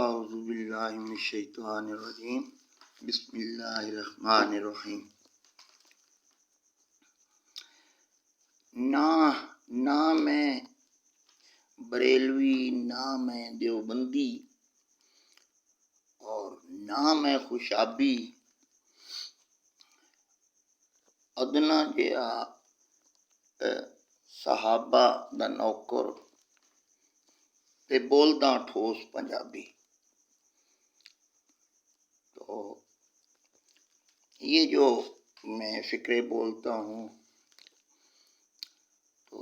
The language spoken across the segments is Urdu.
اعوذ باللہ من الشیطان الرجیم بسم اللہ الرحمن الرحیم۔ نہ میں بریلوی، نہ میں دیوبندی اور نہ میں خوشابی ادنا جہا صحابہ دا نوکر تے بولدا ٹھوس پنجابی۔ تو یہ جو میں فکرے بولتا ہوں تو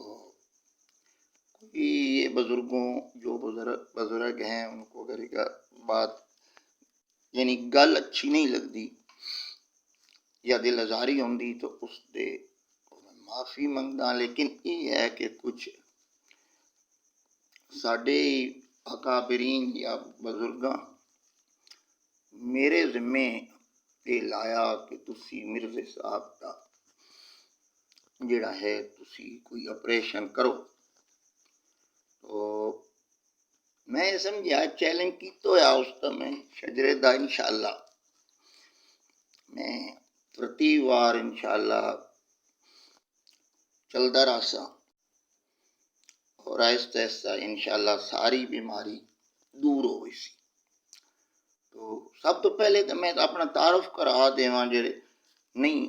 یہ بزرگوں جو بزرگ ہیں ان کو اگر ایک بات یعنی گل اچھی نہیں لگتی یا دل آزاری ہوندی تو اس دے معافی منگدا، لیکن یہ ہے کہ کچھ ساڈے اکابرین یا بزرگاں میرے ذمے یہ لایا کہ تسی مرزے صاحب کا جڑا ہے تسی کوئی آپریشن کرو۔ تو میں سمجھا چیلنج کیتا ہوا اس تا میں شجرے دا انشاءاللہ میں ترتیب وار انشاءاللہ چلدا رہسا اور آہستہ آہستہ انشاءاللہ ساری بیماری دور ہوئی سی۔ تو سب تو پہلے تو میں اپنا تعارف کرا دیواں جڑے نہیں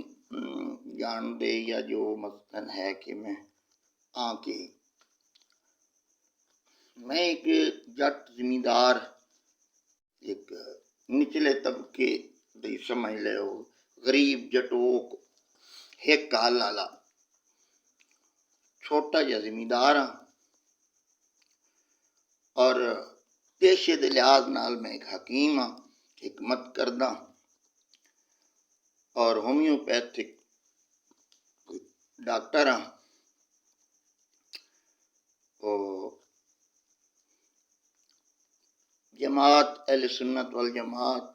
جان دے یا جو مثلاً ہے کہ میں ایک جٹ زمیندار، ایک نچلے طبقے دی سمجھ لے ہو، غریب جٹوک ایک حال والا چھوٹا جا زمیندار ہاں، اور پیشے دے لحاظ نال میں ایک حکیم ہاں، حکمت کردہ اور ہومیوپیتھک ڈاکٹر ہاں۔ جماعت اہل سنت والجماعت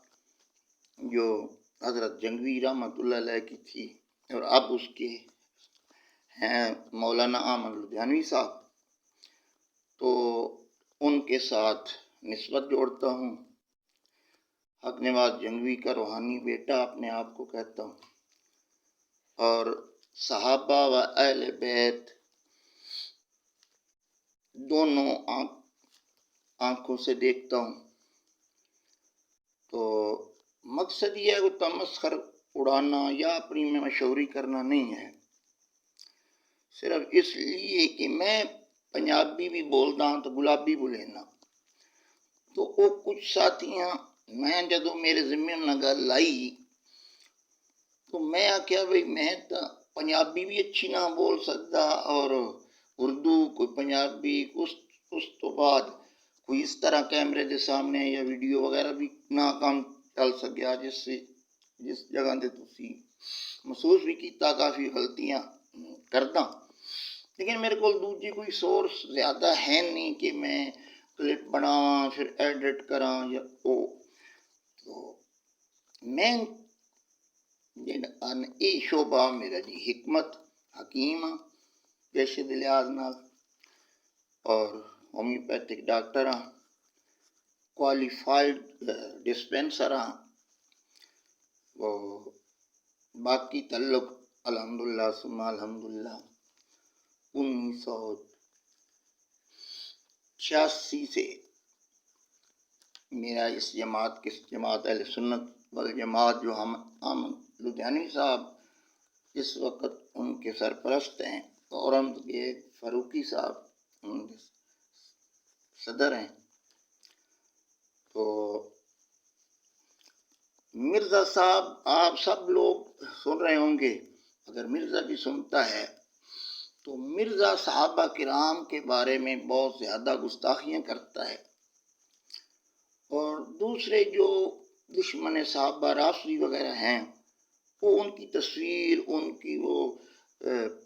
جو حضرت جنگوی رحمۃ اللہ علیہ کی تھی اور اب اس کے ہیں مولانا احمد لدھیانوی صاحب، تو ان کے ساتھ نسبت جوڑتا ہوں۔ حق نواز جنگوی کا روحانی بیٹا اپنے آپ کو کہتا ہوں، اور صحابہ و اہل بیت دونوں آنکھوں سے دیکھتا ہوں۔ تو مقصد یہ ہے کہ تمسخر اڑانا یا اپنی میں مشہوری کرنا نہیں ہے، صرف اس لیے کہ میں پنجابی بھی بولدا ہوں تو گلابی بولینا۔ تو وہ کچھ ساتھیاں میں جدوں میرے ذمے نہ گل لائی تو میں آکھیا بھئی میں تو پنجابی بھی اچھی نہ بول سکتا اور اردو کوئی پنجابی اس تو بعد کوئی اس طرح کیمرے دے سامنے یا ویڈیو وغیرہ بھی نہ کام چل سکیا، جس جگہ تے تسی محسوس بھی کیتا کافی غلطیاں کردا، لیکن میرے کو دوجی کوئی سورس زیادہ ہے نہیں کہ میں کلپ بناواں پھر ایڈٹ کراں یا تو میں یہ شعبہ میرا جی حکمت حکیم ہاں پیشے دے لحاظ نال، اور ہومیوپیتھک ڈاکٹر ہاں، کوالیفائڈ ڈسپینسر ہاں، باقی تعلق الحمدللہ ثم الحمدللہ 1986 سے میرا اس جماعت اہل سنت والجماعت جو ہم لدھیانوی صاحب اس وقت ان کے سرپرست ہیں، اورنگزیب فاروقی صاحب ان کے صدر ہیں۔ تو مرزا صاحب آپ سب لوگ سن رہے ہوں گے، اگر مرزا بھی سنتا ہے تو مرزا صحابہ کرام کے بارے میں بہت زیادہ گستاخیاں کرتا ہے، اور دوسرے جو دشمن صحابہ رافضی وغیرہ ہیں وہ ان کی تصویر، ان کی وہ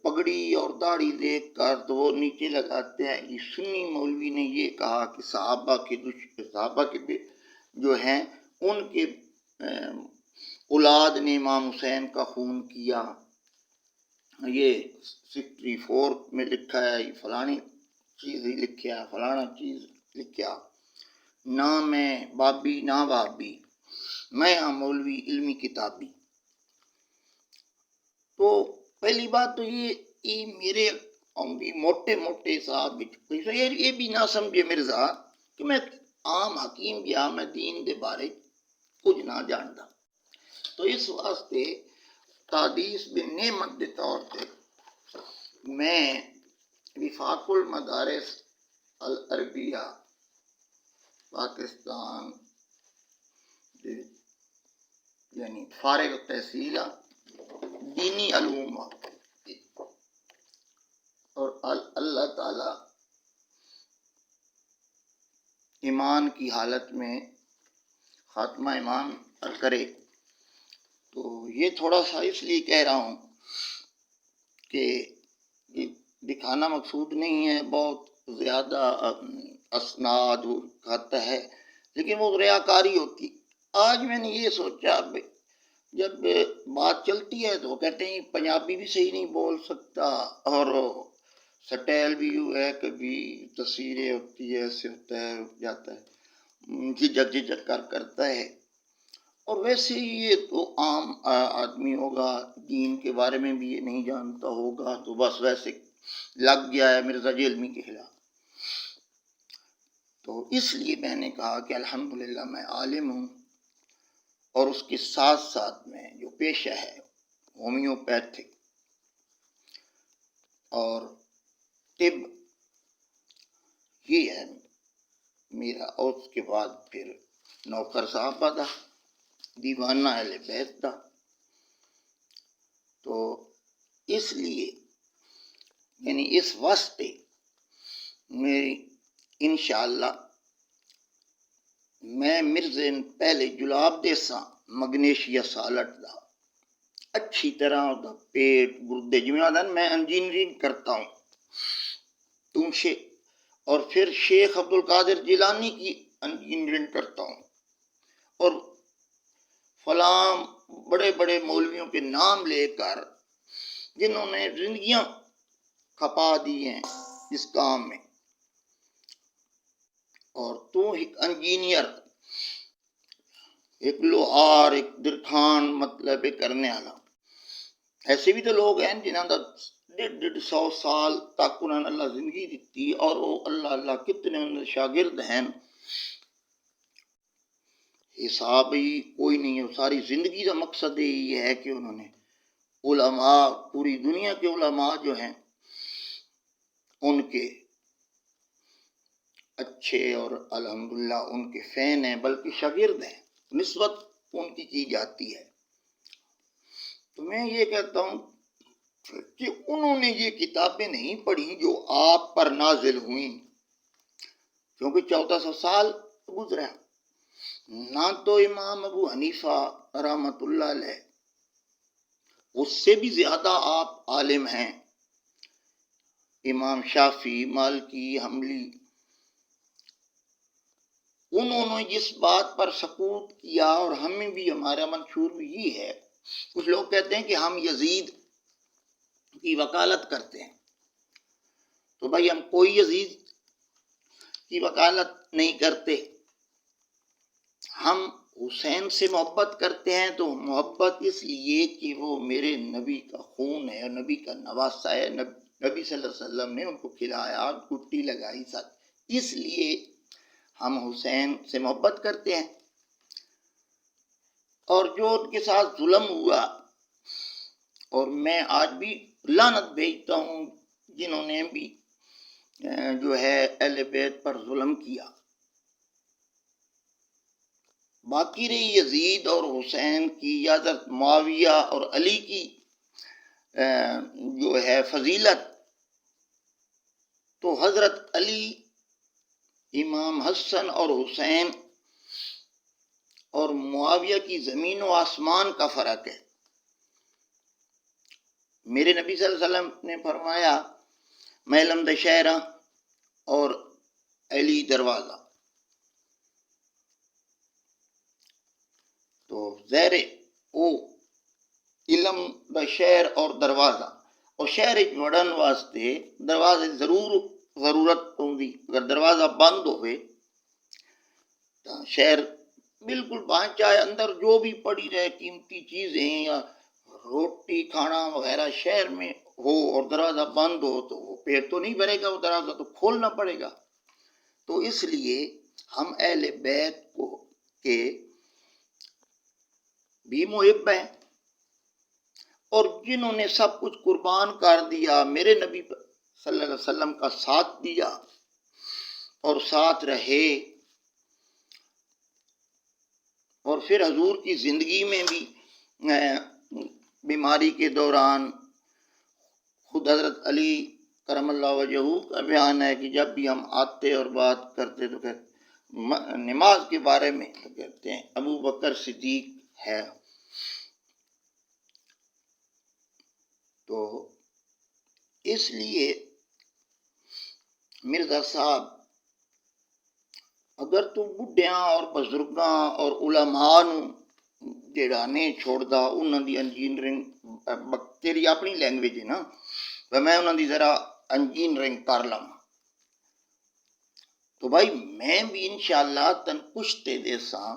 پگڑی اور داڑھی دیکھ کر تو وہ نیچے لگاتے ہیں کہ سنی مولوی نے یہ کہا کہ صحابہ کے جو ہیں ان کے اولاد نے امام حسین کا خون کیا، یہ 64 میں لکھا ہے، یہ فلانی چیز ہی لکھیا، فلانا چیز لکھیا۔ نہ میں بابی نہ بابی، میں ہاں مولوی علمی کتابی۔ تو پہلی بات تو یہ میرے موٹے موٹے صاحب یہ بھی نہ سمجھے مرزا کہ میں عام حکیم یا میں دین دے بارے کچھ نہ جانتا۔ تو اس واسطے تحدیث بن نعمت دے طور پہ میں وفاق المدارس العربیہ پاکستان یعنی فارغ تحصیل دینی علوم اور اللہ تعالی ایمان کی حالت میں خاتمہ ایمان کرے۔ تو یہ تھوڑا سا اس لیے کہہ رہا ہوں کہ دکھانا مقصود نہیں ہے، بہت زیادہ اسناد کھاتا ہے، لیکن وہ ریاکاری ہوتی۔ آج میں نے یہ سوچا جب بات چلتی ہے تو وہ کہتے ہیں پنجابی بھی صحیح نہیں بول سکتا اور سٹائل بھی یوں ہے، کبھی تصویریں ہوتی ہے، ایسے ہوتا ہے، رک جاتا ہے، جھجک کرتا ہے۔ اور ویسے ہی یہ تو عام آدمی ہوگا، دین کے بارے میں بھی یہ نہیں جانتا ہوگا، تو بس ویسے لگ گیا ہے مرزا جیلمی کے خلاف۔ تو اس لیے میں نے کہا کہ الحمدللہ میں عالم ہوں، اور اس کے ساتھ ساتھ میں جو پیشہ ہے ہومیوپیتھک اور طب، یہ ہے میرا۔ اور اس کے بعد پھر نوکر صاحب دا دیوانہ اہل بیت دا۔ تو اس لیے یعنی اس واسطے میری انشاءاللہ میں مرزے پہلے جلاب دے ساں مگنیشیا سالٹ دا اچھی طرح دا پیٹ گردے جمعہ میں انجینئرنگ کرتا ہوں اور پھر شیخ عبدالقادر جیلانی کی انجینئرنگ کرتا ہوں، اور فلاں بڑے بڑے مولویوں کے نام لے کر جنہوں نے زندگیاں کھپا دی ہیں اس کام میں، اور تو ایک انجینئر، ایک لوہار، ایک درخان مطلب کرنے والا۔ ایسے بھی تو لوگ ہیں جنہوں نے 150 سال تک انہوں نے اللہ زندگی دیتی، اور وہ اللہ کتنے شاگرد ہیں، حساب ہی کوئی نہیں ہے۔ ساری زندگی کا مقصد یہی ہے کہ انہوں نے علماء، پوری دنیا کے علماء جو ہیں ان کے اچھے اور الحمدللہ ان کے فین ہیں، بلکہ شاگرد ہیں، نسبت ان کی جاتی ہے۔ تو میں یہ کہتا ہوں کہ انہوں نے یہ کتابیں نہیں پڑھی جو آپ پر نازل ہوئیں، کیونکہ 1400 سال گزرا۔ نہ تو امام ابو حنیفہ رحمۃ اللہ علیہ، اس سے بھی زیادہ آپ عالم ہیں، امام شافعی، مالکی، حنبلی، انہوں نے جس بات پر سکوت کیا، اور ہمیں بھی ہمارا منشور بھی یہ ہے۔ کچھ لوگ کہتے ہیں کہ ہم یزید کی وکالت کرتے ہیں، تو بھائی ہم کوئی یزید کی وکالت نہیں کرتے، ہم حسین سے محبت کرتے ہیں، تو محبت اس لیے کہ وہ میرے نبی کا خون ہے اور نبی کا نواسہ ہے، نبی صلی اللہ علیہ وسلم نے ان کو کھلایا، کٹی لگائی ساتھ، اس لیے ہم حسین سے محبت کرتے ہیں۔ اور جو ان کے ساتھ ظلم ہوا، اور میں آج بھی لعنت بھیجتا ہوں جنہوں نے بھی جو ہے اہل بیت پر ظلم کیا۔ باقی رہی یزید اور حسین کی، یا حضرت معاویہ اور علی کی جو ہے فضیلت، تو حضرت علی، امام حسن اور حسین اور معاویہ کی زمین و آسمان کا فرق ہے۔ میرے نبی صلی اللہ علیہ وسلم نے فرمایا میں علم دشہرہ اور علی دروازہ، تو زہر او علم دا شہر اور دروازہ، اور شہر وڑن واسطے دروازے ضرورت ہوندی، اگر دروازہ بند ہوئے شہر بالکل چاہے اندر جو بھی پڑی رہے قیمتی چیزیں یا روٹی کھانا وغیرہ شہر میں ہو اور دروازہ بند ہو تو وہ پیٹ تو نہیں بھرے گا، وہ دروازہ تو کھولنا پڑے گا۔ تو اس لیے ہم اہل بیت کو کے بھی محب ہیں، اور جنہوں نے سب کچھ قربان کر دیا، میرے نبی صلی اللہ علیہ وسلم کا ساتھ دیا اور ساتھ رہے، اور پھر حضور کی زندگی میں بھی بیماری کے دوران خود حضرت علی کرم اللہ وجہہ کا بیان ہے کہ جب بھی ہم آتے اور بات کرتے تو کہتے نماز کے بارے میں تو کہتے ہیں ابو بکر صدیق ہے۔ تو اس لیے مرزا صاحب اگر تو بڈھیاں اور بزرگاں اور علماء نو جڑا نہیں چھوڑدا انہاں دی انجینئرنگ تیری اپنی لینگویج ہے نا، میں انہاں دی ذرا انجینئرنگ کر لوں تو بھائی میں بھی انشاءاللہ تن کشتے دے ساں،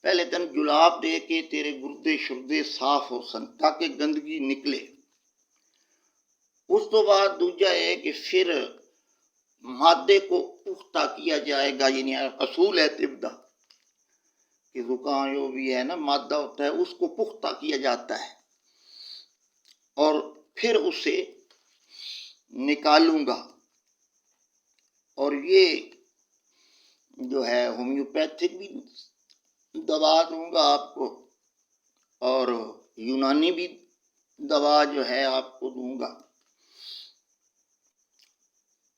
پہلے تن جلاب دے کے تیرے گردے شردے صاف ہو سن تاکہ گندگی نکلے، اس تو بعد دوجا ہے کہ پھر مادے کو پختہ کیا جائے گا، یعنی اصول ہے طب دا کہ زکام جو بھی ہے نا مادہ ہوتا ہے اس کو پختہ کیا جاتا ہے اور پھر اسے نکالوں گا، اور یہ جو ہے ہومیوپیتھک بھی دوا دوں گا آپ کو اور یونانی بھی دوا جو ہے آپ کو دوں گا،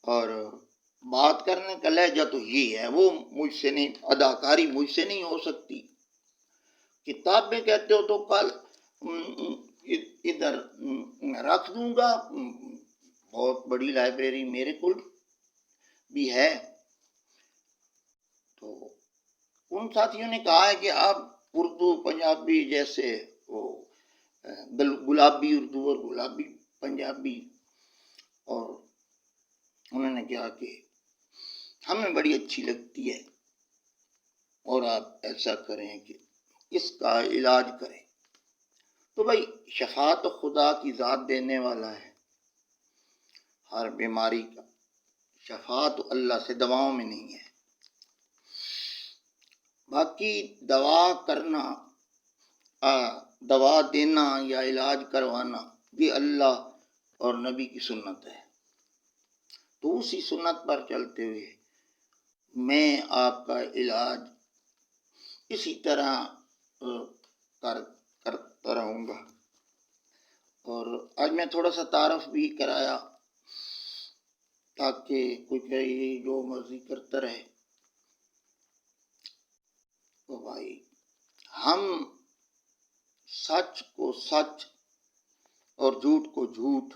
اور بات کرنے کا لہجہ تو یہ ہے، وہ مجھ سے نہیں، اداکاری مجھ سے نہیں ہو سکتی، کتاب میں کہتے ہو تو کل ادھر رکھ دوں گا، بہت بڑی لائبریری میرے کل بھی ہے۔ تو ان ساتھیوں نے کہا ہے کہ آپ اردو پنجابی جیسے وہ گلابی اردو اور گلابی پنجابی، اور انہوں نے کہا کہ ہمیں بڑی اچھی لگتی ہے اور آپ ایسا کریں کہ اس کا علاج کریں۔ تو بھائی شفا تو خدا کی ذات دینے والا ہے، ہر بیماری کا شفا تو اللہ سے دواؤں میں نہیں ہے، باقی دوا کرنا دوا دینا یا علاج کروانا یہ اللہ اور نبی کی سنت ہے، تو اسی سنت پر چلتے ہوئے میں آپ کا علاج اسی طرح کرتا رہوں گا۔ اور آج میں تھوڑا سا تعارف بھی کرایا تاکہ کوئی کہے جو مرضی کرتا رہے، تو بھائی ہم سچ کو سچ اور جھوٹ کو جھوٹ،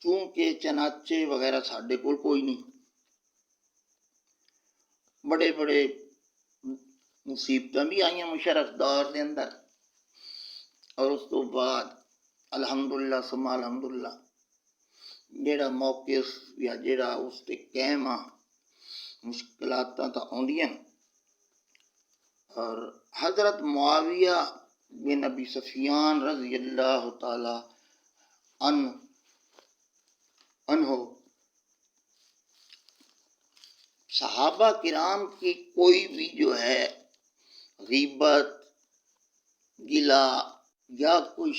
چونکہ چناچے وغیرہ ساڈے کول کوئی نہیں، بڑے بڑے مصیبتاں بھی آئیاں مشرف دور دے اندر، اور اس تو بعد الحمدللہ ثم الحمدللہ جیڑا موقف یا جیڑا اس تے قائم آ مشکلاتاں تا آندیاں، اور حضرت معاویہ بن ابی سفیان رضی اللہ تعالی عنہ صحابہ کرام کی کوئی بھی جو ہے غیبت گلا یا کوئی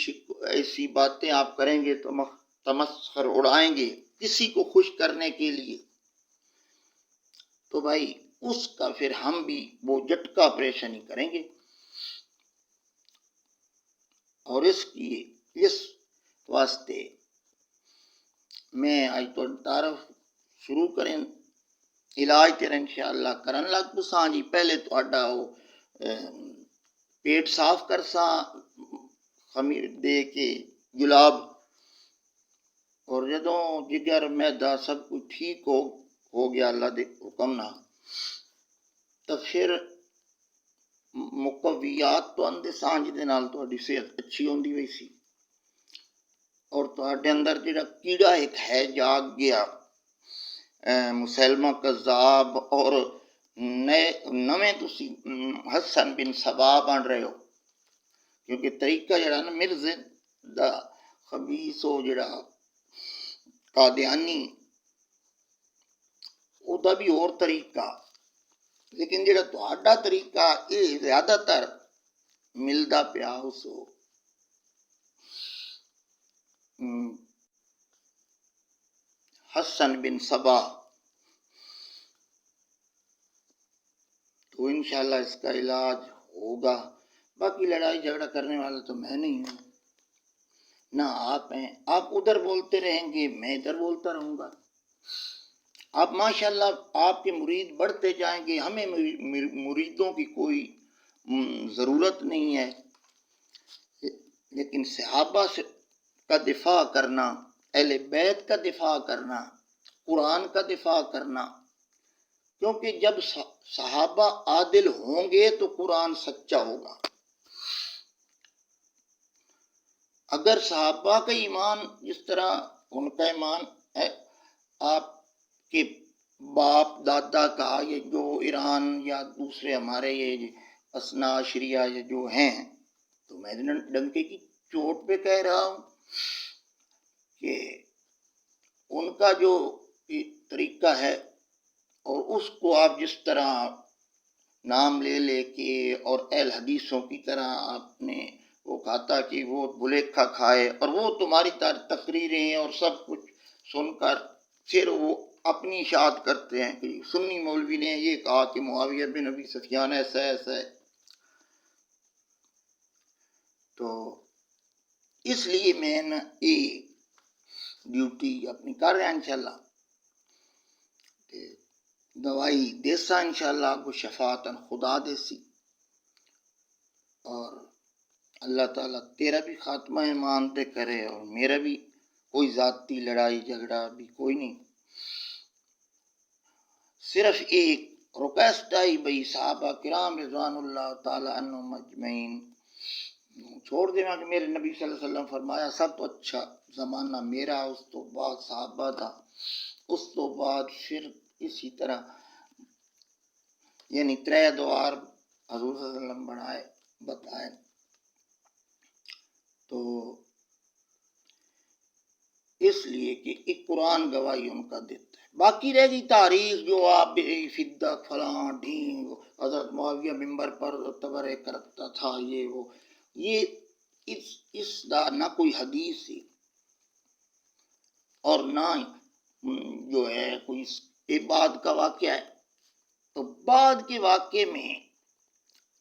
ایسی باتیں آپ کریں گے تو تمسخر اڑائیں گے کسی کو خوش کرنے کے لیے، تو بھائی اس کا پھر ہم بھی وہ جھٹکا آپریشن ہی کریں گے، اور اس واسطے میں آج تو تعارف شروع کریں علاج تیرا انشاءاللہ کرن لگ پساں جی۔ پہلے تہاڈا وہ پیٹ صاف کرساں خمیر دے کے گلاب، اور جدوں جگر معدہ سب کچھ ٹھیک ہو گیا اللہ دے حکم نال، تو پھر مقویات تو اندے سانج دے نال تہاڈی صحت اچھی ہوندی وئی سی، اور تہاڈے اندر جڑا کیڑا ایک ہے جاگ گیا مسلمہ کذاب اور نویں تسی حسن بن سبا بن رہے ہو، کیونکہ طریقہ جڑا نا مرزا دا خبیث ہو جڑا قادیانی او دا بھی اور طریقہ، لیکن جڑا تہاڈا طریقہ یہ زیادہ تر ملدا پیا اس حسن بن سبا، تو انشاءاللہ اس کا علاج ہوگا۔ باقی لڑائی جھگڑا کرنے والا تو میں نہیں ہوں، نہ آپ ہیں، آپ ادھر بولتے رہیں گے میں ادھر بولتا رہوں گا، آپ ماشاءاللہ آپ کے مرید بڑھتے جائیں گے، ہمیں مریدوں کی کوئی ضرورت نہیں ہے، لیکن صحابہ کا دفاع کرنا، اہل بیت کا دفاع کرنا، قرآن کا دفاع کرنا، کیونکہ جب صحابہ عادل ہوں گے تو قرآن سچا ہوگا۔ اگر صحابہ کا ایمان جس طرح ان کا ایمان ہے، آپ کے باپ دادا کا، یہ جو ایران یا دوسرے ہمارے یہ اسنا شریعہ یہ جو ہیں، تو میں ڈنکے کی چوٹ پہ کہہ رہا ہوں کہ ان کا جو طریقہ ہے، اور اس کو آپ جس طرح نام لے لے کے اور اہل حدیثوں کی طرح آپ نے وہ کہتا کہ وہ بلیکھا کھائے، اور وہ تمہاری تقریریں اور سب کچھ سن کر پھر وہ اپنی اشاعت کرتے ہیں کہ سنی مولوی نے یہ کہا کہ معاویہ بن ابی سفیان ایسا ایسا ہے۔ تو اس لیے میں نا یہ ڈیوٹی اپنی کر رہا انشاءاللہ، دوائی دیسا انشاءاللہ کو شفاعتاً خدا دیسی، اور اللہ تعالیٰ تیرا بھی خاتمہ ایمان تے کرے اور میرا بھی، کوئی ذاتی لڑائی جھگڑا بھی کوئی نہیں، صرف ایک ریکویسٹ آئی بھئی صحابہ کرام رضوان اللہ تعالیٰ عنہم اجمعین چھوڑ دینا کہ میرے نبی صلی اللہ علیہ وسلم فرمایا سب تو اچھا زمانہ میرا، اس تو بعد صحابہ تھا، اس تو بعد پھر اسی طرح یعنی ترے دوار حضور صلی اللہ علیہ وسلم بتائے، تو اس لیے کہ ایک قرآن گواہی ان کا دیتا ہے۔ باقی رہ گئی تاریخ جو آپ فدہ فلاں ڈھینگ حضرت معاویہ ممبر پر تبرے کرتا تھا، یہ وہ، یہ اس دا نہ کوئی حدیث تھی اور نہ جو ہے کوئی بعد کا واقعہ ہے۔ تو بعد کے واقعے میں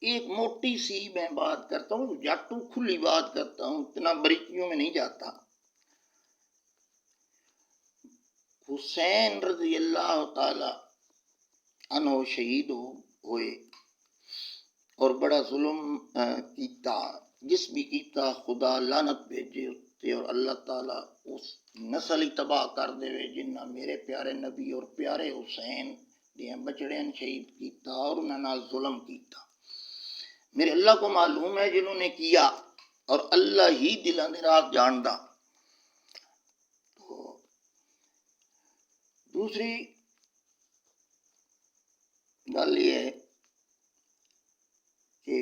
ایک موٹی سی میں بات کرتا ہوں، جاٹو کھلی بات کرتا ہوں، اتنا باریکیوں میں نہیں جاتا۔ حسین رضی اللہ تعالی عنہ شہید ہوئے اور بڑا ظلم کیتا، جس بھی کیتا خدا لعنت بھیجے تے، اور اللہ تعالیٰ اس نسل ہی تباہ کر دے جنہ میرے پیارے نبی اور پیارے حسین دیاں بچڑیاں شہید کیتا اور انہاں نال ظلم کیتا۔ میرے اللہ کو معلوم ہے جنہوں نے کیا، اور اللہ ہی دلاں دے راز جاندا۔ تو دوسری گل یہ ہے کہ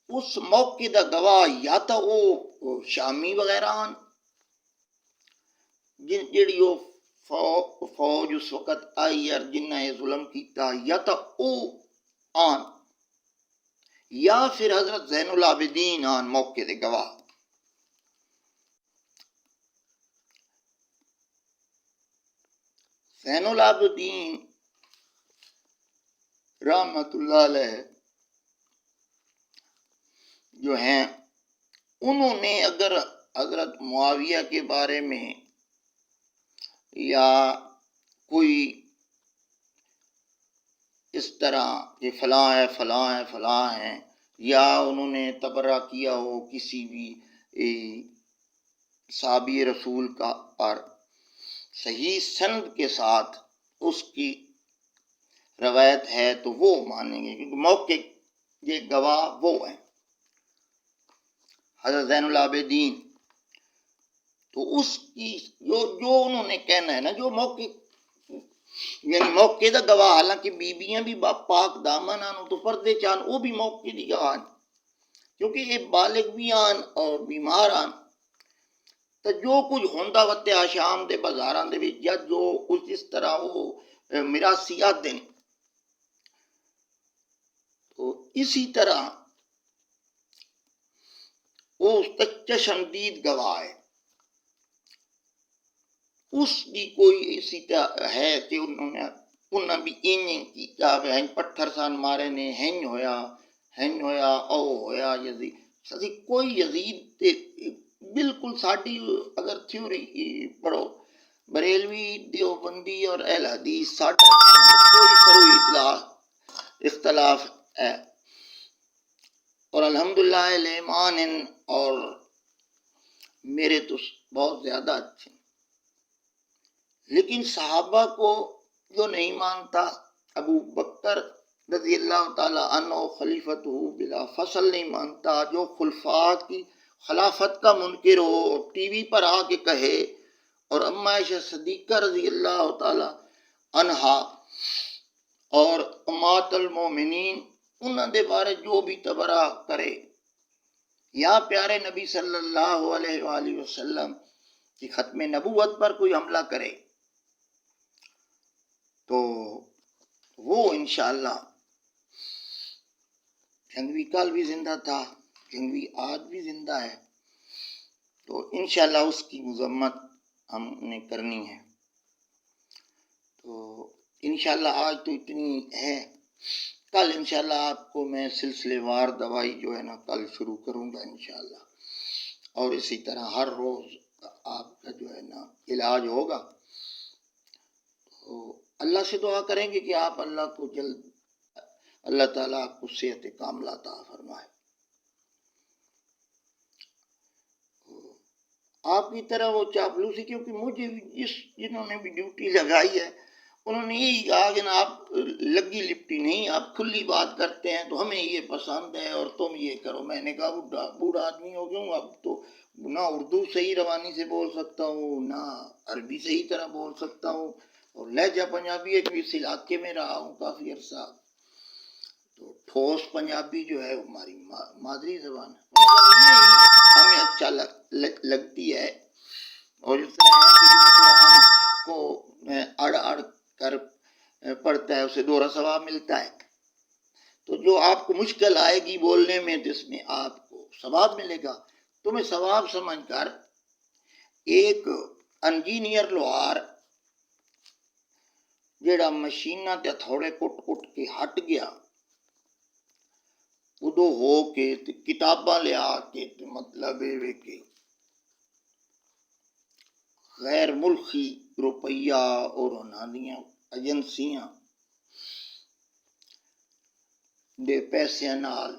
اس موقع دا گواہ یا تو وہ شامی وغیرہ آن، جیڑی وہ فوج اس وقت آئی اور جنہ یہ ظلم کیتا، یا تو او آن، یا پھر حضرت زین العابدین آن موقع دے گواہ۔ زین العابدین رحمت اللہ علیہ جو ہیں، انہوں نے اگر حضرت معاویہ کے بارے میں یا کوئی اس طرح کہ فلاں ہے فلاں ہے فلاں ہیں، یا انہوں نے تبرہ کیا ہو کسی بھی صحابی رسول کا پر صحیح سند کے ساتھ اس کی روایت ہے تو وہ مانیں گے، کیونکہ موقع یہ گواہ وہ ہیں حضرت زین العابدین۔ تو اس کی جو انہوں نے کہنا ہے نا، جو موقع یعنی موقع دا گواہ، حالانکہ بیبیاں بھی پاک دامن آن تو پردے چان، وہ بھی موقع دی گواہ، کیونکہ یہ بالغ بھی آن اور بیمار آن، تو جو کچھ ہوندا وتیا شام دے بازاراں دے وچ یا جو کچھ اس طرح وہ میراثیات دیں، تو اسی طرح وہ چشمدید گواہ ہے، اس دی کوئی اسی طرح ہے کہ انہوں بھی انہیں کیتا ہن پتھر سان مارے نے، ہن ہویا او ہویا یزید سدی کوئی یزید تے بالکل ساڈی اگر تھیوری پڑھو بریلوی دیوبندی اور اہل حدیث ساڈا کوئی فروئی اختلاف ہے، اور الحمدللہ ایمان اور میرے تو بہت زیادہ اچھے، لیکن صحابہ کو جو نہیں مانتا، ابو بکر رضی اللہ تعالی عنہ خلیفتہ بلا فصل نہیں مانتا، جو خلفاء کی خلافت کا منکر ہو ٹی وی پر آ کے کہے، اور اما عائشہ صدیقہ رضی اللہ تعالی عنہا اور امہات المومنین انہاں دے بارے جو بھی تبرہ کرے، یا پیارے نبی صلی اللہ علیہ وآلہ وسلم کی ختم نبوت پر کوئی حملہ کرے، تو وہ انشاءاللہ جنگوی کل بھی زندہ تھا، جنگوی آج بھی زندہ ہے، تو انشاءاللہ اس کی مذمت ہم نے کرنی ہے۔ تو انشاءاللہ آج تو اتنی ہے، کل انشاءاللہ آپ کو میں سلسلے وار دوائی جو ہے نا کل شروع کروں گا انشاءاللہ، اور اسی طرح ہر روز آپ کا جو ہے نا علاج ہوگا۔ تو اللہ سے دعا کریں گے کہ آپ اللہ کو جلد اللہ تعالیٰ آپ کو صحت کاملہ عطا فرمائے۔ آپ کی طرح وہ چاپلوسی، کیونکہ مجھے جنہوں نے بھی ڈیوٹی لگائی ہے انہوں نے یہی کہا کہ نا آپ لگی لپٹی نہیں، آپ کھلی بات کرتے ہیں تو ہمیں یہ پسند ہے اور تم یہ کرو۔ میں نے کہا بوڑھا آدمی ہو گیا ہوں، اب تو نہ اردو صحیح روانی سے بول سکتا ہوں، نہ عربی صحیح طرح بول سکتا ہوں، اور لہجہ پنجابی ایک بھی اس علاقے میں رہا ہوں کافی عرصہ، تو ٹھوس پنجابی جو ہے ہماری مادری زبان ہے، ہمیں اچھا لگتی ہے، اور اس طرح ہے کہ جو قرآن کو اڑ کر پڑھتا ہے اسے دوہرا ثواب ملتا ہے، تو جو آپ کو مشکل آئے گی بولنے میں تو اس میں آپ کو ثواب ملے گا۔ تمہیں ثواب سمجھ کر ایک انجینئر لوہار جیڑا مشیناں تے تھوڑے کٹ کے ہٹ گیا، ادو ہو کے کتاباں لیا کے مطلب یہ کہ غیر ملکی روپیہ اور انہاں دیاں ایجنسیاں دے پیسے نال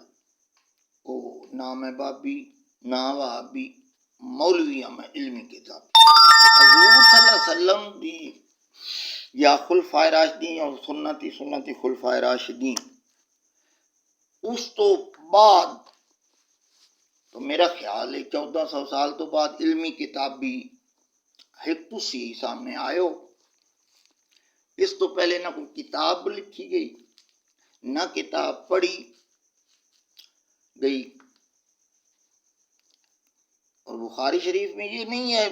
او نام بابی نا وہابی مولویاں میں علمی کتاب حضور صلی اللہ علیہ وسلم دی یا خلفائے راشدین اور سنتی خلفائے راشدین، اس تو بعد تو میرا خیال ہے 1400 سال تو بعد علمی کتاب بھی ایک تسی سامنے آئے ہو۔ اس تو پہلے نہ کوئی کتاب لکھی گئی، نہ کتاب پڑھی گئی، اور بخاری شریف میں یہ نہیں ہے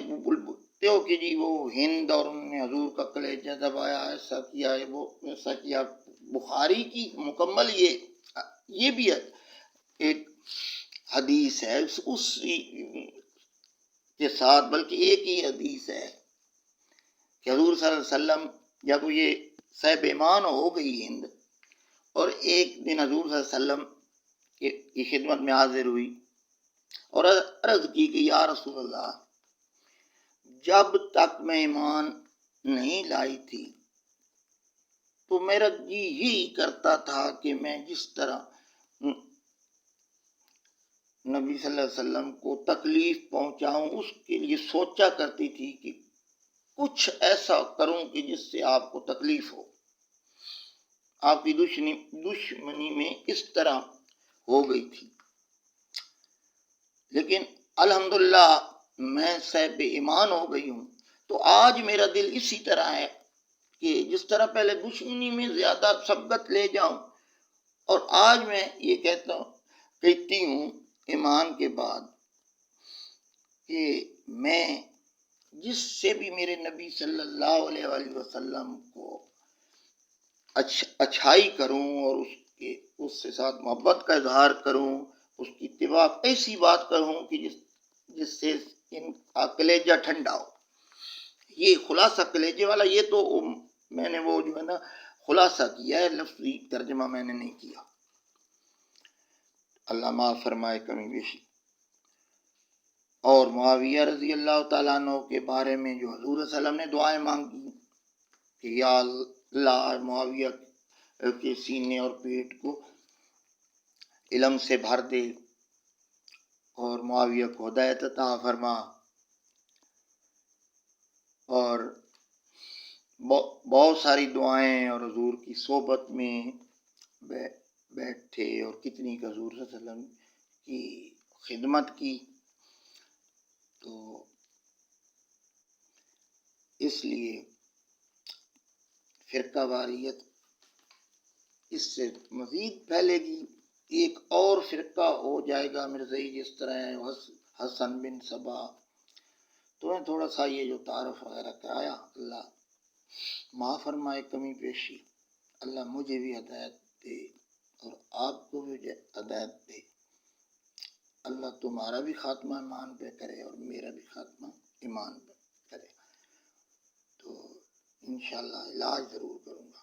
کہ جی وہ ہند اور انہوں نے حضور کا کلیجہ دبایا، ایسا کیا ہے وہ ایسا کیا۔ بخاری کی مکمل یہ بھی ایک حدیث ہے اس کے ساتھ، بلکہ ایک ہی حدیث ہے کہ حضور صلی اللہ علیہ وسلم جب یہ صاحب ایمان ہو گئی ہند، اور ایک دن حضور صلی اللہ علیہ وسلم کی خدمت میں حاضر ہوئی اور عرض کی کہ یا رسول اللہ، جب تک میں ایمان نہیں لائی تھی تو میرا جی یہی کرتا تھا کہ میں جس طرح نبی صلی اللہ علیہ وسلم کو تکلیف پہنچاؤں اس کے لیے سوچا کرتی تھی کہ کچھ ایسا کروں کہ جس سے آپ کو تکلیف ہو، آپ کی دشمنی میں اس طرح ہو گئی تھی، لیکن الحمدللہ میں صاحب ایمان ہو گئی ہوں، تو آج میرا دل اسی طرح ہے کہ جس طرح پہلے دشمنی میں زیادہ سبقت لے جاؤں، اور آج میں یہ کہتی ہوں ایمان کے بعد کہ میں جس سے بھی میرے نبی صلی اللہ علیہ وآلہ وسلم کو اچھائی کروں اور اس کے ساتھ محبت کا اظہار کروں، اس کی اتباع ایسی بات کروں کہ جس سے ان کا کلیجہ ٹھنڈا ہو. یہ خلاصہ کلیجے والا، یہ تو میں نے وہ جو ہے نا خلاصہ کیا ہے، لفظی ترجمہ میں نے نہیں کیا. اللہ معاف فرمائے کمی بیشی. اور معاویہ رضی اللہ تعالیٰ عنہ کے بارے میں جو حضور صلی اللہ علیہ وسلم نے دعائیں مانگی کہ یا اللہ معاویہ کے سینے اور پیٹ کو علم سے بھر دے اور معاویہ کو ہدایت عطا فرما. اور بہت ساری دعائیں، اور حضور کی صحبت میں بیٹھے اور کتنی حضور صلی اللہ علیہ وسلم کی خدمت کی. تو اس لیے فرقہ واریت اس سے مزید پھیلے گی، ایک اور فرقہ ہو جائے گا مرزائی، جس طرح حسن بن صبا. تو میں تھوڑا سا یہ جو تعارف وغیرہ کرایا، اللہ معاف فرمائے کمی پیشی. اللہ مجھے بھی ہدایت دے اور آپ کو بھی ہدایت دے. اللہ تمہارا بھی خاتمہ ایمان پہ کرے اور میرا بھی خاتمہ ایمان پہ کرے. تو انشاءاللہ علاج ضرور کروں گا.